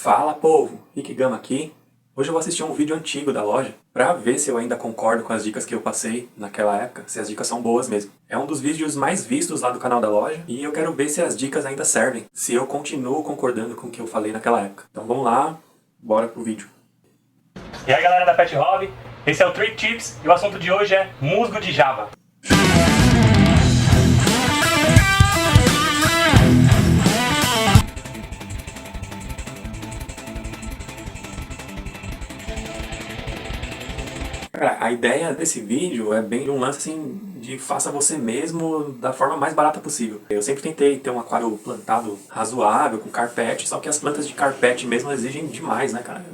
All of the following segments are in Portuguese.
Fala povo, Rick Gama aqui. Hoje eu vou assistir um vídeo antigo da loja pra ver se eu ainda concordo com as dicas que eu passei naquela época, se as dicas são boas mesmo. É um dos vídeos mais vistos lá do canal da loja e eu quero ver se as dicas ainda servem, se eu continuo concordando com o que eu falei naquela época. Então vamos lá, bora pro vídeo. E aí galera da Pet Hobby, esse é o Trick Tips e o assunto de hoje é musgo de Java. Cara, a ideia desse vídeo é bem um lance assim de faça você mesmo da forma mais barata possível. Eu sempre tentei ter um aquário plantado razoável, com carpete, só que as plantas de carpete mesmo exigem demais, né, cara?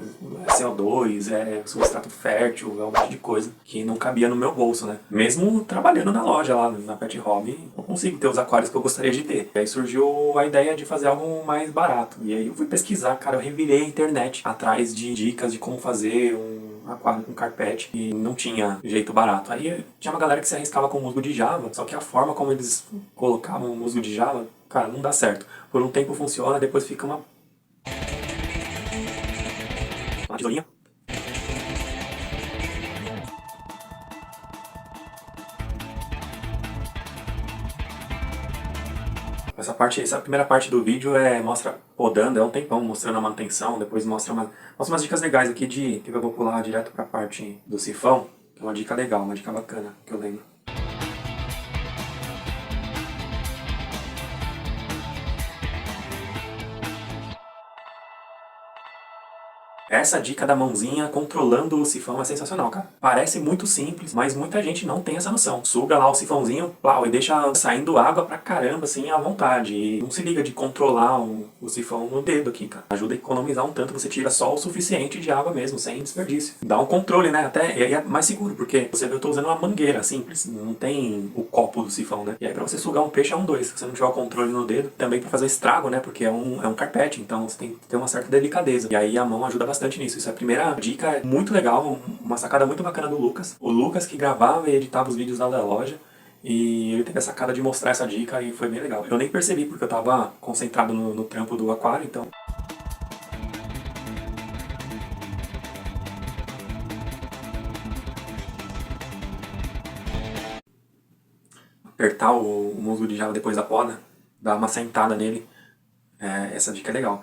É CO2, é substrato fértil, é um monte de coisa que não cabia no meu bolso, né? Mesmo trabalhando na loja lá na Pet Hobby, não consigo ter os aquários que eu gostaria de ter. E aí surgiu a ideia de fazer algo mais barato. E aí eu fui pesquisar, cara, eu revirei a internet atrás de dicas de como fazer um aquário com carpete e não tinha jeito barato. Aí tinha uma galera que se arriscava com musgo de Java, só que a forma como eles colocavam o musgo de Java, cara, não dá certo. Por um tempo funciona, depois fica uma tesourinha. Essa primeira parte do vídeo mostra podando, é um tempão mostrando a manutenção, depois mostra umas dicas legais aqui que eu vou pular direto pra parte do sifão, que é uma dica legal, uma dica bacana, que eu lembro. Essa dica da mãozinha controlando o sifão é sensacional, cara. Parece muito simples, mas muita gente não tem essa noção. Suga lá o sifãozinho, plau, e deixa saindo água pra caramba, assim, à vontade. E não se liga de controlar o sifão no dedo aqui, cara. Ajuda a economizar um tanto, você tira só o suficiente de água mesmo, sem desperdício. Dá um controle, né? Até, e aí é mais seguro, porque você vê, eu tô usando uma mangueira simples, não tem o copo do sifão, né? E aí pra você sugar um peixe é um dois. Se você não tiver o controle no dedo, também pra fazer estrago, né? Porque é um carpete, então você tem que ter uma certa delicadeza. E aí a mão ajuda bastante nisso. Isso é a primeira dica, é muito legal, uma sacada muito bacana do Lucas. O Lucas que gravava e editava os vídeos lá da loja. E ele teve a sacada de mostrar essa dica e foi bem legal. Eu nem percebi porque eu tava concentrado no trampo do aquário, então... Apertar o musgo de Java depois da poda, dar uma sentada nele, essa dica é legal.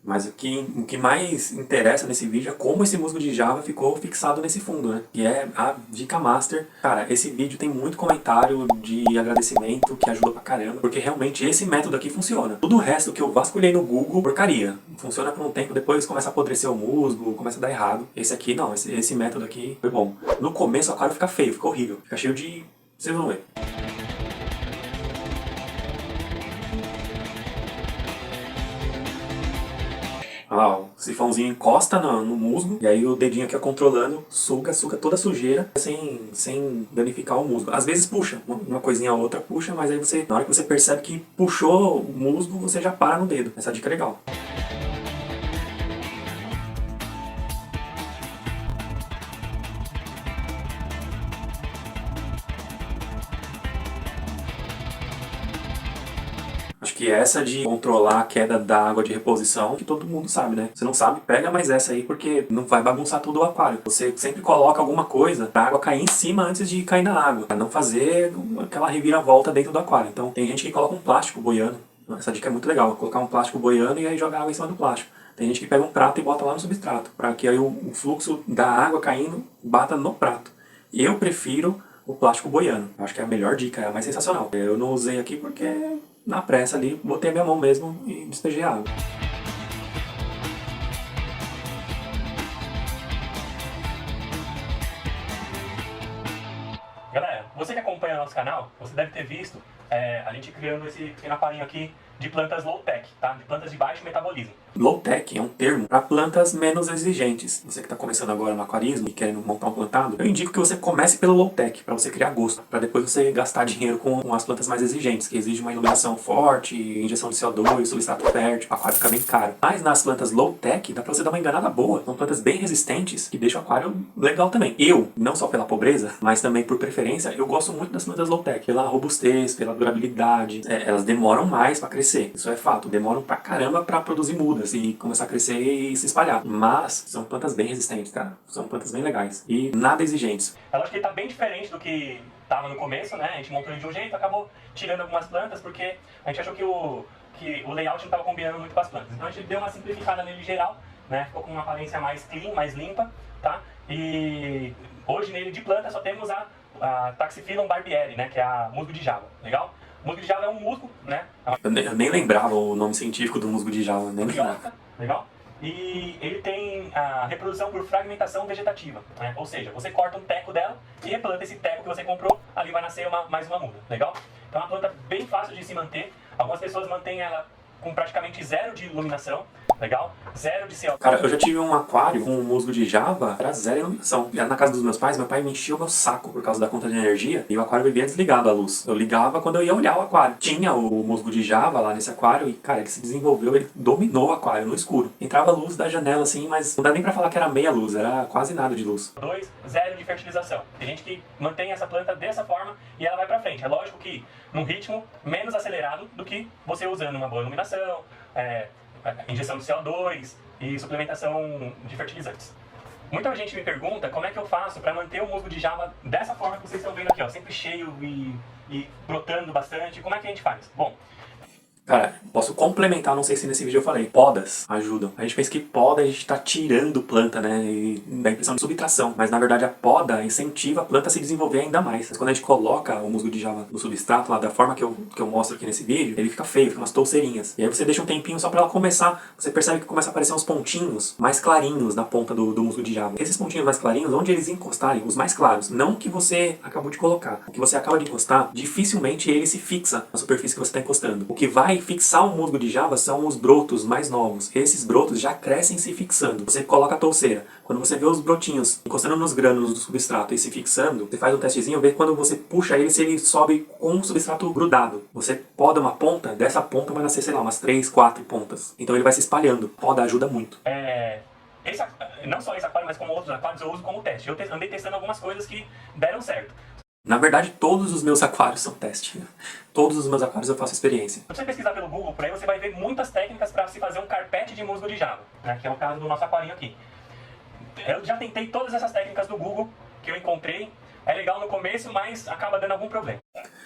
Mas o que mais interessa nesse vídeo é como esse musgo de Java ficou fixado nesse fundo, né? Que é a dica master. Cara, esse vídeo tem muito comentário de agradecimento que ajudou pra caramba, porque realmente esse método aqui funciona. Tudo o resto que eu vasculhei no Google, porcaria. Funciona por um tempo, depois começa a apodrecer o musgo, começa a dar errado. Esse aqui não, esse método aqui foi bom. No começo o aquário fica feio, fica horrível. Fica cheio de... Vocês vão ver. Ah, o sifãozinho encosta no musgo, e aí o dedinho aqui controlando, suga toda a sujeira, sem danificar o musgo. Às vezes puxa, uma coisinha ou outra puxa, mas aí você, na hora que você percebe que puxou o musgo, você já para no dedo. Essa dica é legal. Acho que essa de controlar a queda da água de reposição, que todo mundo sabe, né? Você não sabe, pega mais essa aí, porque não vai bagunçar tudo o aquário. Você sempre coloca alguma coisa pra água cair em cima antes de cair na água, pra não fazer aquela reviravolta dentro do aquário. Então tem gente que coloca um plástico boiando. Essa dica é muito legal, colocar um plástico boiando e aí jogar água em cima do plástico. Tem gente que pega um prato e bota lá no substrato, para que aí o fluxo da água caindo bata no prato. Eu prefiro o plástico boiando. Acho que é a melhor dica, é a mais sensacional. Eu não usei aqui porque na pressa ali, botei a minha mão mesmo e despejei a água. Galera, você que acompanha o nosso canal, você deve ter visto a gente criando esse pequeno aparelho aqui de plantas low-tech, tá? De plantas de baixo metabolismo. Low-tech é um termo para plantas menos exigentes. Você que está começando agora no aquarismo e querendo montar um plantado, eu indico que você comece pelo low-tech, para você criar gosto, para depois você gastar dinheiro com as plantas mais exigentes, que exigem uma iluminação forte, injeção de CO2, substrato fértil, o aquário fica bem caro. Mas nas plantas low-tech, dá para você dar uma enganada boa. São plantas bem resistentes, que deixam o aquário legal também. Eu, não só pela pobreza, mas também por preferência, eu gosto muito das plantas low-tech, pela robustez, pela durabilidade. Elas demoram mais para crescer, isso é fato, demoram pra caramba para produzir muda. foda-se e começar a crescer e se espalhar. Mas são plantas bem resistentes, cara. São plantas bem legais e nada exigentes. Eu acho que ele tá bem diferente do que tava no começo, né? A gente montou ele de um jeito, acabou tirando algumas plantas porque a gente achou que o layout não tava combinando muito com as plantas. Então a gente deu uma simplificada nele geral, né? Ficou com uma aparência mais clean, mais limpa, tá? E hoje nele de planta só temos a Taxiphyllum barbieri, né? Que é a musgo de Java, legal? O musgo de Java é um musgo, né? Eu nem lembrava o nome científico do musgo de Java, nem lembrava. Legal? E ele tem a reprodução por fragmentação vegetativa, né? Ou seja, você corta um teco dela e replanta esse teco que você comprou, ali vai nascer mais uma muda, legal? Então é uma planta bem fácil de se manter. Algumas pessoas mantêm ela com praticamente zero de iluminação, legal? Zero de CO2. Cara, eu já tive um aquário com um musgo de Java, era zero iluminação. Na casa dos meus pais, meu pai me enchia o meu saco por causa da conta de energia e o aquário vivia desligado a luz. Eu ligava quando eu ia olhar o aquário. Tinha o musgo de Java lá nesse aquário e, cara, ele se desenvolveu, ele dominou o aquário no escuro. Entrava luz da janela assim, mas não dá nem pra falar que era meia luz, era quase nada de luz. Zero de fertilização. Tem gente que mantém essa planta dessa forma e ela vai pra frente. É lógico que num ritmo menos acelerado do que você usando uma boa iluminação, injeção de CO2 e suplementação de fertilizantes. Muita gente me pergunta como é que eu faço para manter o musgo de Java dessa forma que vocês estão vendo aqui, ó, sempre cheio e brotando bastante. Como é que a gente faz? Bom, cara, posso complementar, não sei se nesse vídeo eu falei, podas ajudam. A gente pensa que poda a gente tá tirando planta, né, e dá a impressão de subtração, mas na verdade a poda incentiva a planta a se desenvolver ainda mais. Mas quando a gente coloca o musgo de Java no substrato, lá da forma que eu mostro aqui nesse vídeo, ele fica feio, fica umas touceirinhas. E aí você deixa um tempinho só pra ela começar, você percebe que começa a aparecer uns pontinhos mais clarinhos na ponta do musgo de Java. Esses pontinhos mais clarinhos, onde eles encostarem, os mais claros, não o que você acabou de colocar, o que você acaba de encostar, dificilmente ele se fixa na superfície que você está encostando. O que vai fixar o musgo de Java são os brotos mais novos. Esses brotos já crescem se fixando. Você coloca a touceira. Quando você vê os brotinhos encostando nos grânulos do substrato e se fixando, você faz um testezinho, vê quando você puxa ele se ele sobe com o substrato grudado. Você poda uma ponta, dessa ponta vai nascer, sei lá, umas 3, 4 pontas. Então ele vai se espalhando. Poda ajuda muito. Não só esse aquário, mas como outros aquários eu uso como teste. Eu andei testando algumas coisas que deram certo. Na verdade, todos os meus aquários são teste. Todos os meus aquários eu faço experiência. Se você pesquisar pelo Google por aí, você vai ver muitas técnicas para se fazer um carpete de musgo de Java, né, que é o caso do nosso aquarinho aqui. Eu já tentei todas essas técnicas do Google que eu encontrei. É legal no começo, mas acaba dando algum problema.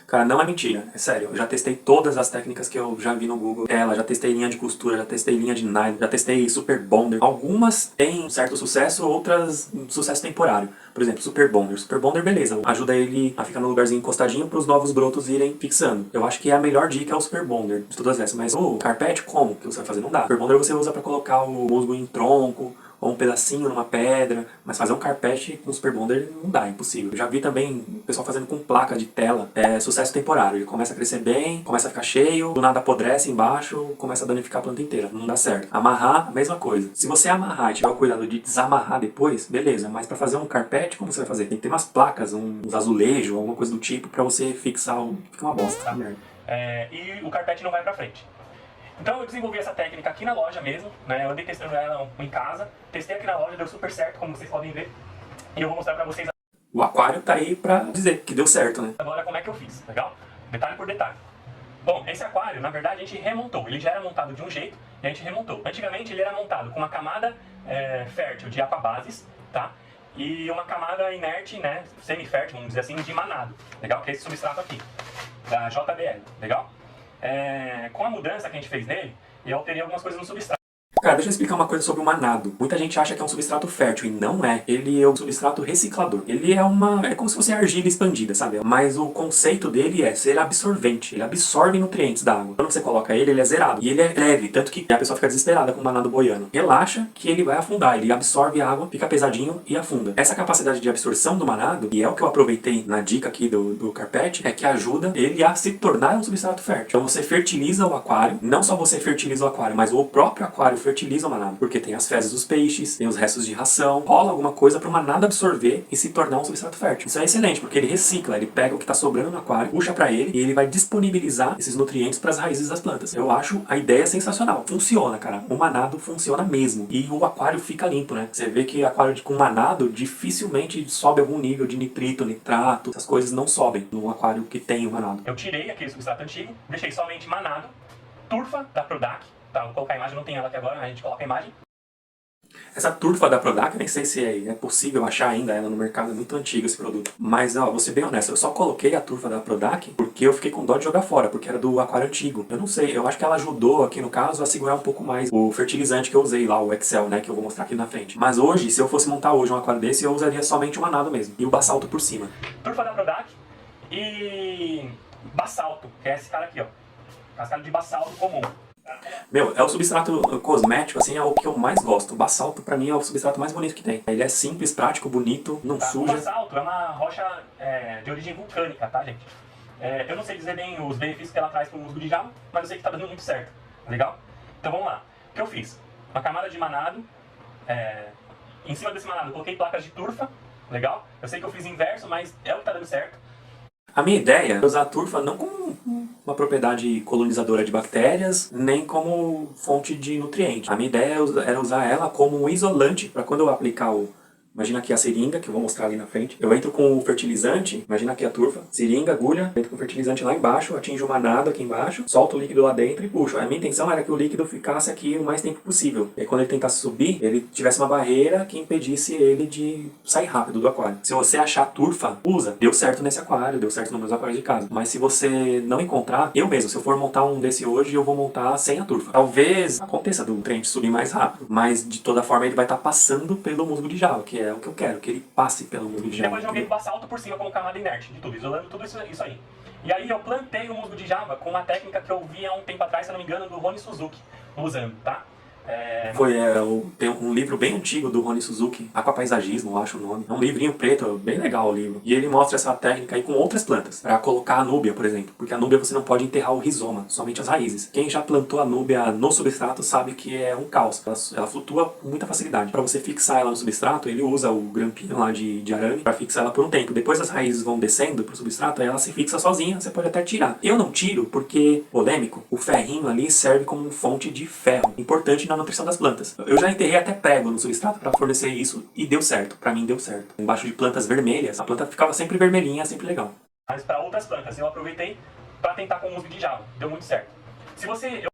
Cara, não é mentira, é sério. Eu já testei todas as técnicas que eu já vi no Google. Já testei linha de costura, já testei linha de nylon, já testei Super Bonder. Algumas têm certo sucesso, outras sucesso temporário. Por exemplo, Super Bonder. Super Bonder, beleza, ajuda ele a ficar no lugarzinho encostadinho para os novos brotos irem fixando. Eu acho que a melhor dica é o Super Bonder de todas essas. Mas o carpete, como que você vai fazer? Não dá. Super Bonder você usa para colocar o musgo em tronco, ou um pedacinho numa pedra, mas fazer um carpete com Super Bonder não dá, é impossível. Eu já vi também o pessoal fazendo com placa de tela, sucesso temporário. Ele começa a crescer bem, começa a ficar cheio, do nada apodrece embaixo, começa a danificar a planta inteira. Não dá certo. Amarrar, a mesma coisa. Se você amarrar e tiver o cuidado de desamarrar depois, beleza, mas pra fazer um carpete, como você vai fazer? Tem que ter umas placas, uns azulejos, alguma coisa do tipo, pra você fixar o... Fica uma bosta, merda. E o carpete não vai pra frente. Então eu desenvolvi essa técnica aqui na loja mesmo, né? Eu andei testando ela em casa, testei aqui na loja, deu super certo, como vocês podem ver. E eu vou mostrar pra vocês o aquário tá aí pra dizer que deu certo, né? agora como é que eu fiz, legal? Detalhe por detalhe. Bom, esse aquário, na verdade, a gente remontou. Ele já era montado de um jeito e a gente remontou. Antigamente ele era montado com uma camada fértil de aquabases, tá? E uma camada inerte, né, semi-fértil, vamos dizer assim, de manado, legal? Que é esse substrato aqui, da JBL, legal? Com a mudança que a gente fez nele, eu alterei algumas coisas no substrato. Cara, deixa eu explicar uma coisa sobre o manado. Muita gente acha que é um substrato fértil, e não é. Ele é um substrato reciclador. Ele é como se fosse argila expandida, sabe? Mas o conceito dele é ser absorvente. Ele absorve nutrientes da água. Quando você coloca ele, ele é zerado. E ele é leve, tanto que a pessoa fica desesperada com o manado boiando. Relaxa que ele vai afundar. Ele absorve a água, fica pesadinho e afunda. Essa capacidade de absorção do manado, e é o que eu aproveitei na dica aqui do carpete, é que ajuda ele a se tornar um substrato fértil. Então você fertiliza o aquário. Não só você fertiliza o aquário, mas o próprio aquário fertiliza o manado, porque tem as fezes dos peixes, tem os restos de ração, rola alguma coisa para o manado absorver e se tornar um substrato fértil. Isso é excelente, porque ele recicla, ele pega o que está sobrando no aquário, puxa para ele e ele vai disponibilizar esses nutrientes para as raízes das plantas. Eu acho a ideia sensacional. Funciona, cara. O manado funciona mesmo. E o aquário fica limpo, né? Você vê que aquário com manado dificilmente sobe algum nível de nitrito, nitrato, essas coisas não sobem no aquário que tem o manado. Eu tirei aquele substrato antigo, deixei somente manado, turfa da Prodac, Tá, vou colocar a imagem, não tem ela aqui agora, mas a gente coloca a imagem. Essa turfa da Prodac, eu nem sei se é possível achar ainda ela no mercado, é muito antigo esse produto. Mas, ó, vou ser bem honesto, eu só coloquei a turfa da Prodac porque eu fiquei com dó de jogar fora, porque era do aquário antigo. Eu não sei, eu acho que ela ajudou aqui no caso a segurar um pouco mais o fertilizante que eu usei lá, o Excel, né, que eu vou mostrar aqui na frente. Mas hoje, se eu fosse montar hoje um aquário desse, eu usaria somente o manado mesmo, e o basalto por cima. Turfa da Prodac e basalto, que é esse cara aqui, ó. Cascalho de basalto comum. Meu, é o substrato cosmético, assim, é o que eu mais gosto. O basalto, pra mim, é o substrato mais bonito que tem. Ele é simples, prático, bonito, não Tá, suja. o basalto é uma rocha de origem vulcânica, tá, gente? Eu não sei dizer bem os benefícios que ela traz pro musgo de java, mas eu sei que tá dando muito certo. Legal? Então vamos lá. O que eu fiz? Uma camada de manado. Em cima desse manado eu coloquei placas de turfa. Legal? Eu sei que eu fiz inverso, mas é o que tá dando certo. A minha ideia é usar a turfa não como uma propriedade colonizadora de bactérias, nem como fonte de nutriente. A minha ideia era usar ela como um isolante para quando eu aplicar o... Imagina aqui a seringa, que eu vou mostrar ali na frente. Eu entro com o fertilizante, imagina aqui a turfa, seringa, agulha, entro com o fertilizante lá embaixo, atinjo o manado aqui embaixo, solto o líquido lá dentro e puxo. A minha intenção era que o líquido ficasse aqui o mais tempo possível. E aí, quando ele tentasse subir, ele tivesse uma barreira que impedisse ele de sair rápido do aquário. Se você achar turfa, usa. Deu certo nesse aquário, deu certo nos meus aquários de casa. Mas se você não encontrar, eu mesmo, se eu for montar um desse hoje, eu vou montar sem a turfa. Talvez aconteça do nutriente subir mais rápido, mas de toda forma ele vai estar passando pelo musgo de java, que é o que eu quero, que ele passe pelo musgo de java. Depois joguei o basalto por cima como camada inerte de tudo, isolando tudo isso aí. E aí eu plantei o musgo de java com uma técnica que eu vi há um tempo atrás, se não me engano, do Rony Suzuki, usando, tá? Tem um livro bem antigo do Rony Suzuki, Aquapaisagismo, eu acho o nome. É um livrinho preto, bem legal o livro. E ele mostra essa técnica aí com outras plantas, para colocar a núbia, por exemplo. Porque a núbia você não pode enterrar o rizoma, somente as raízes. Quem já plantou a núbia no substrato sabe que é um caos. Ela flutua com muita facilidade. Para você fixar ela no substrato, ele usa o grampinho lá de arame para fixar ela por um tempo. Depois as raízes vão descendo pro substrato, aí ela se fixa sozinha, você pode até tirar. Eu não tiro porque, polêmico, o ferrinho ali serve como fonte de ferro, importante na nutrição das plantas. Eu já enterrei até prego no substrato para fornecer isso e deu certo. Para mim deu certo. Embaixo de plantas vermelhas, a planta ficava sempre vermelhinha, sempre legal. Mas para outras plantas eu aproveitei para tentar com o musgo de java. Deu muito certo. Se você...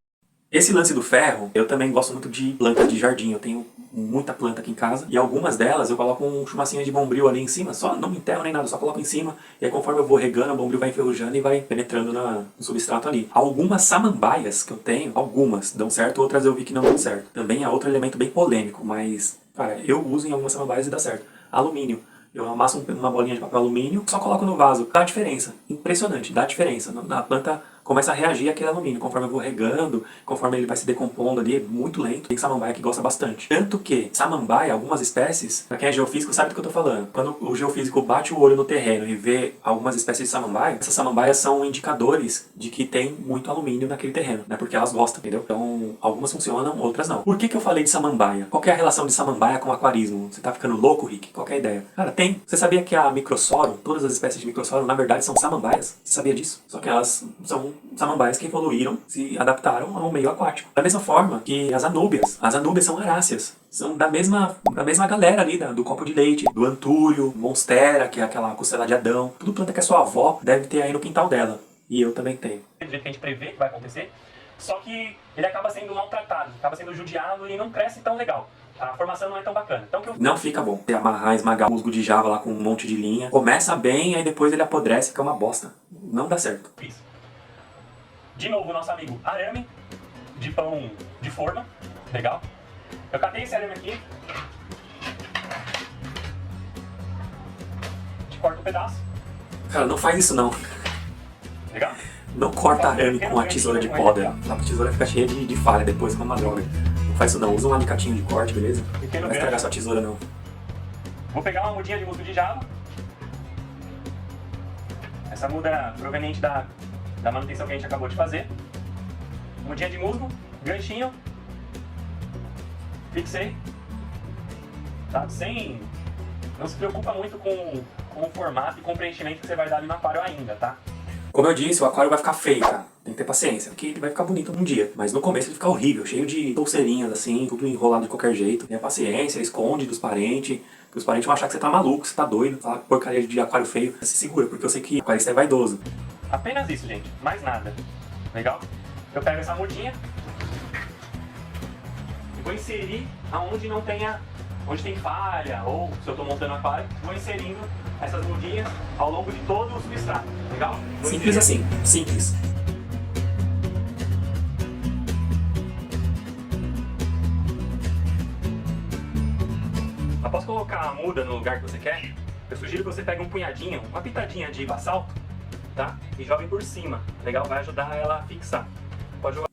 Esse lance do ferro, eu também gosto muito de planta de jardim. Eu tenho muita planta aqui em casa. E algumas delas eu coloco um chumacinho de bombril ali em cima. Só não me enterro nem nada, só coloco em cima. E aí conforme eu vou regando, o bombril vai enferrujando e vai penetrando no substrato ali. Algumas samambaias que eu tenho, algumas dão certo, outras eu vi que não dão certo. Também é outro elemento bem polêmico, mas, cara, eu uso em algumas samambaias e dá certo. Alumínio. Eu amasso uma bolinha de papel alumínio, só coloco no vaso. Dá diferença. Impressionante, dá diferença. A planta começa a reagir àquele alumínio. Conforme eu vou regando, conforme ele vai se decompondo ali, é muito lento. Tem samambaia que gosta bastante. Tanto que samambaia, algumas espécies, pra quem é geofísico sabe do que eu tô falando. Quando o geofísico bate o olho no terreno e vê algumas espécies de samambaia, essas samambaias são indicadores de que tem muito alumínio naquele terreno, né? Porque elas gostam, entendeu? Então, algumas funcionam, outras não. Por que eu falei de samambaia? Qual que é a relação de samambaia com aquarismo? Você tá ficando louco, Rick? Qual que é a ideia? Cara, tem. Você sabia que a Microsorum, todas as espécies de Microsorum, na verdade, são samambaias? Você sabia disso? Só que elas são samambaias que evoluíram, se adaptaram ao meio aquático. Da mesma forma que as anúbias. As anúbias são aráceas. São da mesma galera ali, do copo de leite, do antúrio, monstera, que é aquela costela de Adão. Tudo planta que a sua avó deve ter aí no quintal dela. E eu também tenho. Do jeito que a gente prevê que vai acontecer, só que ele acaba sendo maltratado, acaba sendo judiado e não cresce tão legal. A formação não é tão bacana. Então, não fica bom. Você amarrar, esmagar o musgo de java lá com um monte de linha. Começa bem, aí depois ele apodrece, fica uma bosta. Não dá certo. Isso. De novo, o nosso amigo arame de pão de forma. Legal. Eu catei esse arame aqui. Te corto um pedaço. Cara, não faz isso não. Legal? Não corta arame com a tesoura de poda. A tesoura fica cheia de falha depois, com uma droga. Não faz isso não. Usa um alicatinho de corte, beleza? Não vai estragar sua tesoura não. Vou pegar uma mudinha de musgo de java. Essa muda é proveniente da manutenção que a gente acabou de fazer. Mudinha de musgo, ganchinho. Fixei. Tá? Não se preocupa muito com o formato e com o preenchimento que você vai dar ali no aquário ainda, tá? Como eu disse, o aquário vai ficar feio, cara. Tem que ter paciência, porque ele vai ficar bonito um dia. Mas no começo ele fica horrível, cheio de touceirinhas assim, tudo enrolado de qualquer jeito. Tenha paciência, esconde dos parentes. Porque os parentes vão achar que você tá maluco, você tá doido. Falar porcaria de aquário feio. Você se segura, porque eu sei que o aquarista é vaidoso. Apenas isso, gente. Mais nada. Legal? Eu pego essa mudinha, vou inserir aonde não tenha, onde tem falha, ou se eu estou montando aquário, vou inserindo essas mudinhas ao longo de todo o substrato. Legal? Simples assim, simples. Após colocar a muda no lugar que você quer, eu sugiro que você pegue um punhadinho, uma pitadinha de basalto, tá? E jogue por cima. Legal? Vai ajudar ela a fixar. Pode jogar.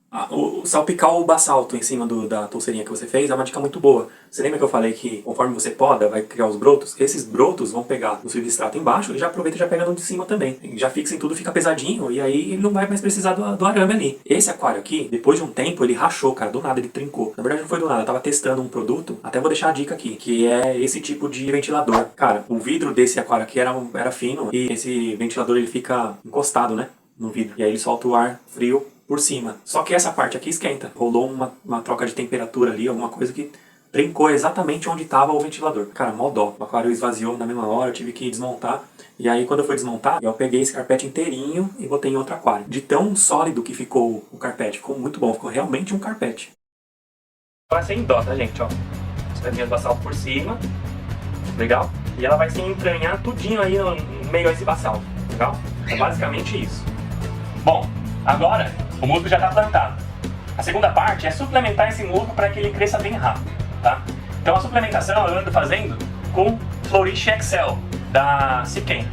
Salpicar o basalto em cima da touceirinha que você fez é uma dica muito boa. Você lembra que eu falei que conforme você poda, vai criar os brotos? Esses brotos vão pegar no substrato embaixo e já aproveita e já pega no de cima também. Já fixa em tudo, fica pesadinho e aí ele não vai mais precisar do arame ali. Esse aquário aqui, depois de um tempo, ele rachou, cara. Do nada ele trincou. Na verdade não foi do nada, eu tava testando um produto, até vou deixar a dica aqui, que é esse tipo de ventilador. Cara, o vidro desse aquário aqui era fino e esse ventilador ele fica encostado, né, no vidro. E aí ele solta o ar frio por cima. Só que essa parte aqui esquenta. Rolou uma troca de temperatura ali, alguma coisa que trincou exatamente onde estava o ventilador. Cara, mó dó. O aquário esvaziou na mesma hora, eu tive que desmontar. E aí quando eu fui desmontar, eu peguei esse carpete inteirinho e botei em outro aquário. De tão sólido que ficou o carpete, ficou muito bom, ficou realmente um carpete. Vai sem dó, tá, gente? Ó, as pedrinhas de basalto por cima. Legal? E ela vai se entranhar tudinho aí no meio a esse basalto. Legal? É basicamente isso. Bom, agora o musgo já está plantado. A segunda parte é suplementar esse musgo para que ele cresça bem rápido, tá? Então a suplementação eu ando fazendo com Flourish Excel, da Siquem.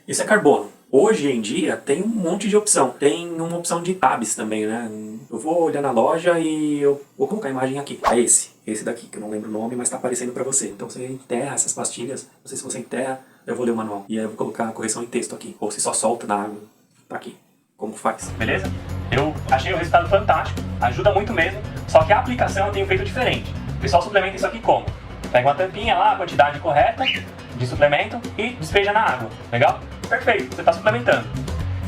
Isso é carbono. Hoje em dia tem um monte de opção. Tem uma opção de tabs também, né? Eu vou olhar na loja e eu vou colocar a imagem aqui. É esse daqui, que eu não lembro o nome, mas está aparecendo para você. Então você enterra essas pastilhas, não sei se você enterra, eu vou ler o manual. E aí eu vou colocar a correção em texto aqui. Ou se só solta na água, tá aqui. Como faz. Beleza? Eu achei o resultado fantástico, ajuda muito mesmo, só que a aplicação eu tenho feito diferente. O pessoal suplementa isso aqui como? Pega uma tampinha lá, a quantidade correta de suplemento e despeja na água. Legal? Perfeito, você está suplementando.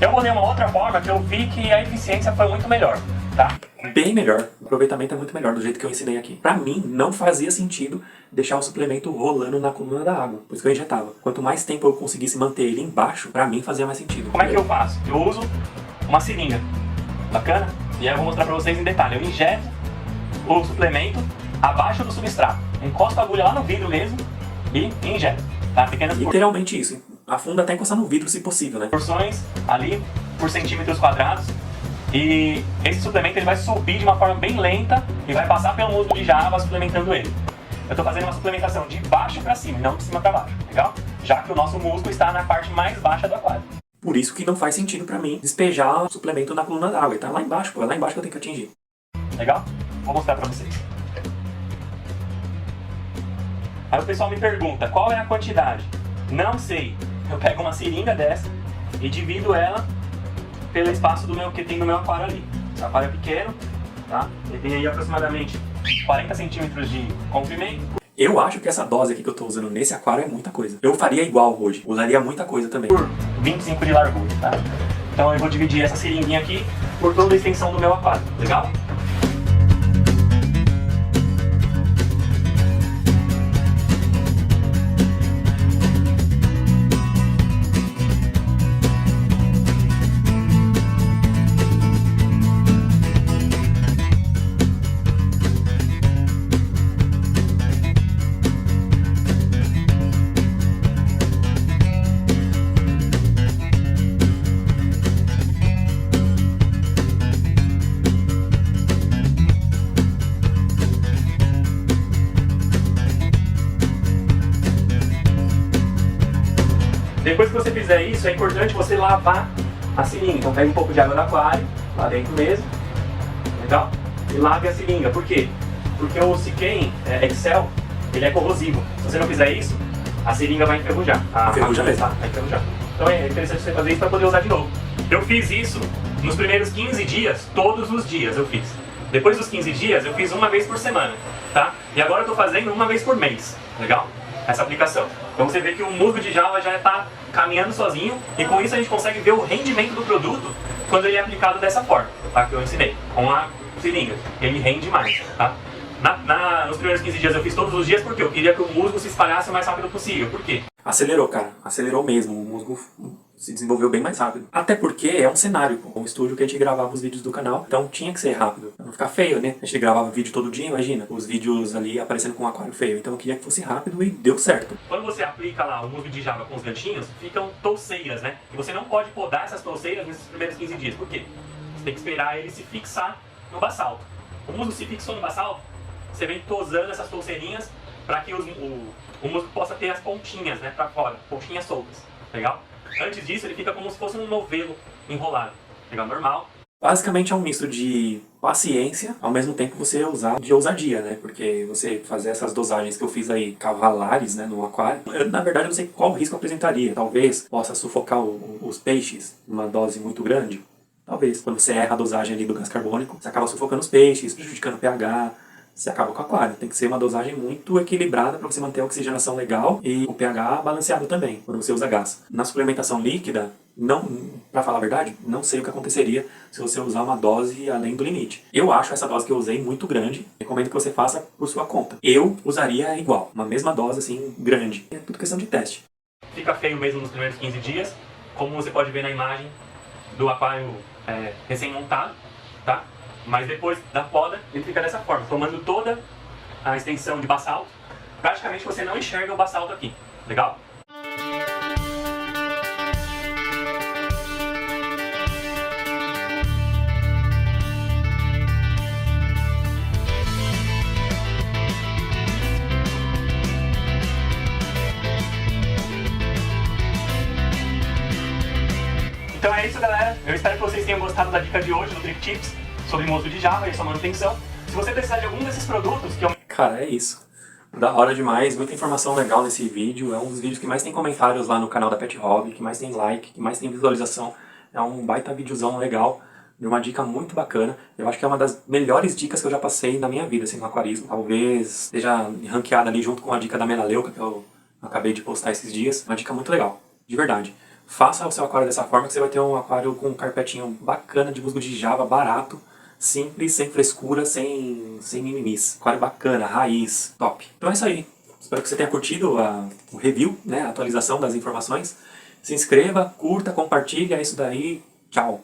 Eu vou ler uma outra forma que eu vi que a eficiência foi muito melhor, tá? Bem melhor, o aproveitamento é muito melhor do jeito que eu ensinei aqui. Pra mim, não fazia sentido deixar o suplemento rolando na coluna da água, por isso que eu injetava. Quanto mais tempo eu conseguisse manter ele embaixo, pra mim fazia mais sentido. Como é que eu faço? Eu uso uma seringa, bacana? E aí eu vou mostrar pra vocês em detalhe. Eu injeto o suplemento abaixo do substrato. Encosto a agulha lá no vidro mesmo e injeto, tá? Pequenas literalmente isso. Afunda até encostar no vidro se possível, né? porções ali por centímetros quadrados. E esse suplemento ele vai subir de uma forma bem lenta e vai passar pelo musgo de java suplementando ele. Eu estou fazendo uma suplementação de baixo para cima, não de cima para baixo, legal? Já que o nosso musgo está na parte mais baixa do aquário. Por isso que não faz sentido para mim despejar o suplemento na coluna d'água. Ele tá lá embaixo, pô, é lá embaixo que eu tenho que atingir. Legal? Vou mostrar para vocês. Aí o pessoal me pergunta, qual é a quantidade? Não sei. Eu pego uma seringa dessa e divido ela pelo espaço que tem no meu aquário ali. Esse aquário é pequeno, tá? Ele tem aí aproximadamente 40 centímetros de comprimento. Eu acho que essa dose aqui que eu tô usando nesse aquário é muita coisa. Eu faria igual hoje, usaria muita coisa também. Por 25 de largura, tá? Então eu vou dividir essa seringuinha aqui por toda a extensão do meu aquário, legal? Depois que você fizer isso, é importante você lavar a seringa. Então pega um pouco de água do aquário, lá dentro mesmo, legal? E lave a seringa. Por quê? Porque o Siquem Excel, ele é corrosivo. Se você não fizer isso, a seringa vai enferrujar. Enferruja mesmo. Vai enferrujar. Então é interessante você fazer isso para poder usar de novo. Eu fiz isso nos primeiros 15 dias, todos os dias eu fiz. Depois dos 15 dias, eu fiz uma vez por semana, tá? E agora eu tô fazendo uma vez por mês, legal? Essa aplicação. Então você vê que o musgo de java já está caminhando sozinho e com isso a gente consegue ver o rendimento do produto quando ele é aplicado dessa forma, tá? Que eu ensinei, com a seringa. Ele rende mais, tá? Nos primeiros 15 dias eu fiz todos os dias porque eu queria que o musgo se espalhasse o mais rápido possível. Por quê? Acelerou, cara. Acelerou mesmo. O musgo se desenvolveu bem mais rápido. Até porque é um cenário, pô, um estúdio que a gente gravava os vídeos do canal, então tinha que ser rápido, pra não ficar feio, né? A gente gravava vídeo todo dia, imagina, os vídeos ali aparecendo com um aquário feio, então eu queria que fosse rápido e deu certo. Quando você aplica lá o musgo de Java com os ganchinhos, ficam touceiras, né? E você não pode podar essas touceiras nesses primeiros 15 dias. Por quê? Você tem que esperar ele se fixar no basalto. O musgo se fixou no basalto, você vem tosando essas touceirinhas para que o musgo possa ter as pontinhas, né, para fora, pontinhas soltas, legal? Antes disso ele fica como se fosse um novelo enrolado, legal? Normal. Basicamente é um misto de paciência, ao mesmo tempo você usar de ousadia, né? Porque você fazer essas dosagens que eu fiz aí, cavalares, né, no aquário, eu, na verdade, não sei qual risco apresentaria. Talvez possa sufocar os peixes numa dose muito grande. Talvez. Quando você erra a dosagem ali do gás carbônico, você acaba sufocando os peixes, prejudicando o pH, você acaba com o aquário. Tem que ser uma dosagem muito equilibrada para você manter a oxigenação legal e o pH balanceado também, quando você usa gás. Na suplementação líquida, não, para falar a verdade, não sei o que aconteceria se você usar uma dose além do limite. Eu acho essa dose que eu usei muito grande, recomendo que você faça por sua conta. Eu usaria igual, uma mesma dose assim, grande. É tudo questão de teste. Fica feio mesmo nos primeiros 15 dias, como você pode ver na imagem do aquário recém-montado, tá? Mas depois da poda, ele fica dessa forma, formando toda a extensão de basalto. Praticamente você não enxerga o basalto aqui, legal? Então é isso, galera. Eu espero que vocês tenham gostado da dica de hoje, do Trick Tips, sobre musgo de Java e sua manutenção. Se você precisar de algum desses produtos que eu... Cara, é isso. Da hora demais, muita informação legal nesse vídeo. É um dos vídeos que mais tem comentários lá no canal da Pet Hobby, que mais tem like, que mais tem visualização. É um baita videozão legal, de uma dica muito bacana. Eu acho que é uma das melhores dicas que eu já passei na minha vida, assim, no aquarismo. Talvez esteja ranqueada ali junto com a dica da Melaleuca, que eu acabei de postar esses dias. Uma dica muito legal, de verdade. Faça o seu aquário dessa forma que você vai ter um aquário com um carpetinho bacana de musgo de Java, barato, simples, sem frescura, sem mimimis. Aquário bacana, raiz, top. Então é isso aí. Espero que você tenha curtido o review, né, a atualização das informações. Se inscreva, curta, compartilha, é isso daí. Tchau!